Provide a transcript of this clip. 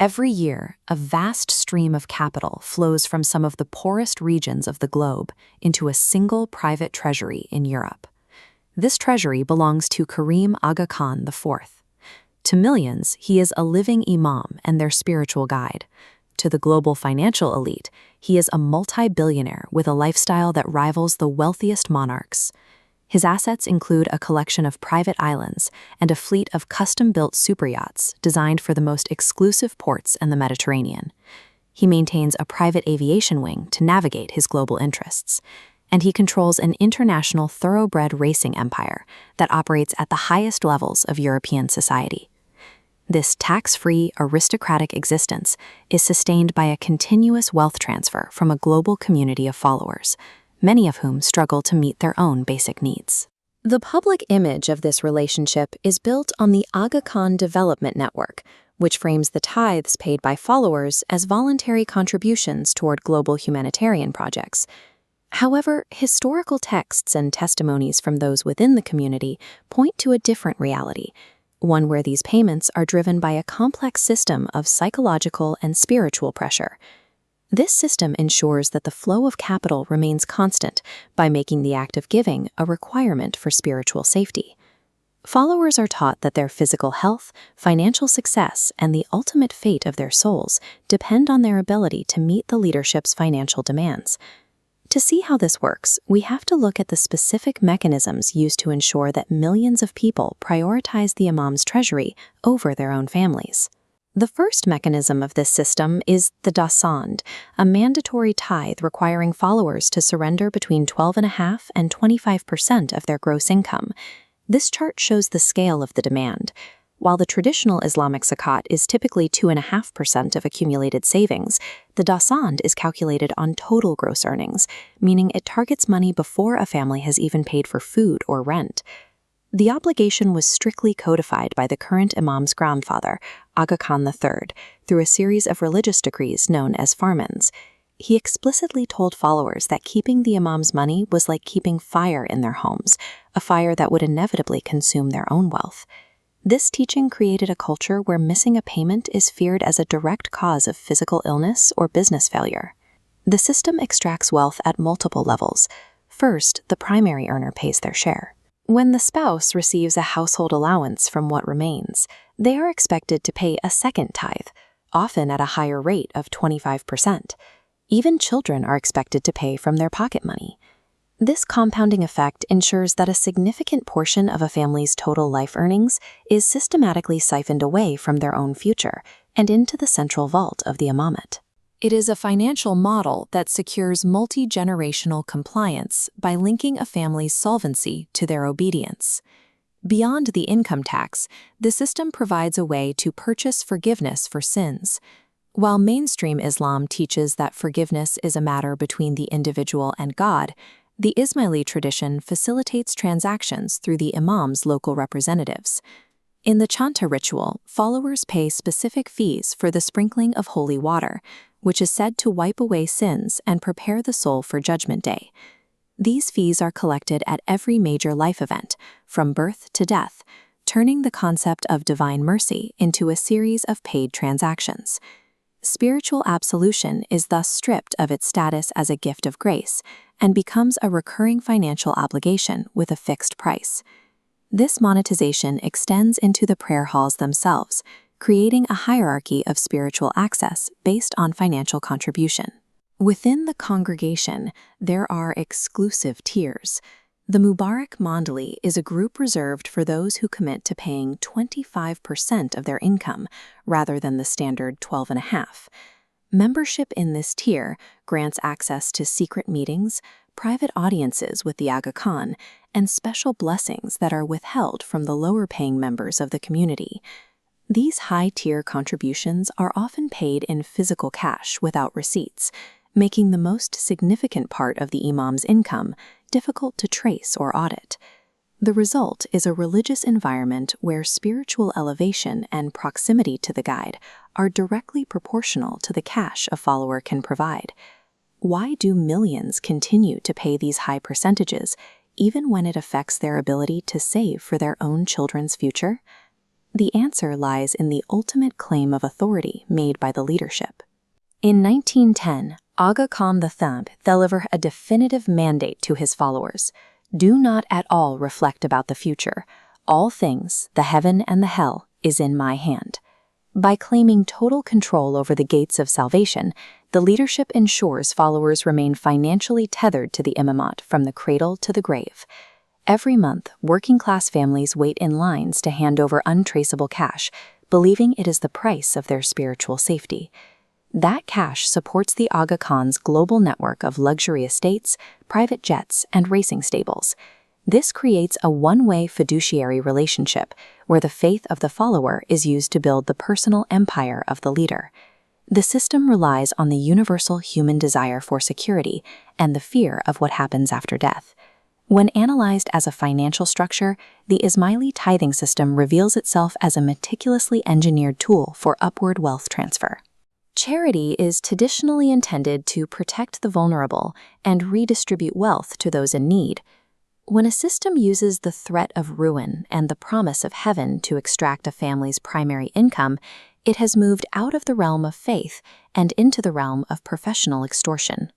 Every year, a vast stream of capital flows from some of the poorest regions of the globe into a single private treasury in Europe. This treasury belongs to Karim Aga Khan IV. To millions, he is a living imam and their spiritual guide. To the global financial elite, he is a multi-billionaire with a lifestyle that rivals the wealthiest monarchs. His assets include a collection of private islands and a fleet of custom-built superyachts designed for the most exclusive ports in the Mediterranean. He maintains a private aviation wing to navigate his global interests. And he controls an international thoroughbred racing empire that operates at the highest levels of European society. This tax-free, aristocratic existence is sustained by a continuous wealth transfer from a global community of followers, many of whom struggle to meet their own basic needs. The public image of this relationship is built on the Aga Khan Development Network, which frames the tithes paid by followers as voluntary contributions toward global humanitarian projects. However, historical texts and testimonies from those within the community point to a different reality, one where these payments are driven by a complex system of psychological and spiritual pressure. This system ensures that the flow of capital remains constant by making the act of giving a requirement for spiritual safety. Followers are taught that their physical health, financial success, and the ultimate fate of their souls depend on their ability to meet the leadership's financial demands. To see how this works, we have to look at the specific mechanisms used to ensure that millions of people prioritize the imam's treasury over their own families. The first mechanism of this system is the Dasond, a mandatory tithe requiring followers to surrender between 12.5% and 25% of their gross income. This chart shows the scale of the demand. While the traditional Islamic Zakat is typically 2.5% of accumulated savings, the Dasond is calculated on total gross earnings, meaning it targets money before a family has even paid for food or rent. The obligation was strictly codified by the current imam's grandfather, Aga Khan III, through a series of religious decrees known as farmans. He explicitly told followers that keeping the imam's money was like keeping fire in their homes, a fire that would inevitably consume their own wealth. This teaching created a culture where missing a payment is feared as a direct cause of physical illness or business failure. The system extracts wealth at multiple levels. First, the primary earner pays their share. When the spouse receives a household allowance from what remains, they are expected to pay a second tithe, often at a higher rate of 25%. Even children are expected to pay from their pocket money. This compounding effect ensures that a significant portion of a family's total life earnings is systematically siphoned away from their own future and into the central vault of the imamate. It is a financial model that secures multi-generational compliance by linking a family's solvency to their obedience. Beyond the income tax, the system provides a way to purchase forgiveness for sins. While mainstream Islam teaches that forgiveness is a matter between the individual and God, the Ismaili tradition facilitates transactions through the imam's local representatives. In the Chanta ritual, followers pay specific fees for the sprinkling of holy water, which is said to wipe away sins and prepare the soul for Judgment Day. These fees are collected at every major life event, from birth to death, turning the concept of divine mercy into a series of paid transactions. Spiritual absolution is thus stripped of its status as a gift of grace and becomes a recurring financial obligation with a fixed price. This monetization extends into the prayer halls themselves, creating a hierarchy of spiritual access based on financial contribution. Within the congregation, there are exclusive tiers. The Mubarak Mandali is a group reserved for those who commit to paying 25% of their income rather than the standard 12.5%. Membership in this tier grants access to secret meetings, private audiences with the Aga Khan, and special blessings that are withheld from the lower-paying members of the community. These high-tier contributions are often paid in physical cash without receipts, making the most significant part of the imam's income difficult to trace or audit. The result is a religious environment where spiritual elevation and proximity to the guide are directly proportional to the cash a follower can provide. Why do millions continue to pay these high percentages, even when it affects their ability to save for their own children's future? The answer lies in the ultimate claim of authority made by the leadership. In 1910, Aga Khan the Thumb delivered a definitive mandate to his followers: do not at all reflect about the future. All things, the heaven and the hell, is in my hand. By claiming total control over the gates of salvation, the leadership ensures followers remain financially tethered to the Imamat from the cradle to the grave. Every month, working-class families wait in lines to hand over untraceable cash, believing it is the price of their spiritual safety. That cash supports the Aga Khan's global network of luxury estates, private jets, and racing stables. This creates a one-way fiduciary relationship where the faith of the follower is used to build the personal empire of the leader. The system relies on the universal human desire for security and the fear of what happens after death. When analyzed as a financial structure, the Ismaili tithing system reveals itself as a meticulously engineered tool for upward wealth transfer. Charity is traditionally intended to protect the vulnerable and redistribute wealth to those in need. When a system uses the threat of ruin and the promise of heaven to extract a family's primary income, it has moved out of the realm of faith and into the realm of professional extortion.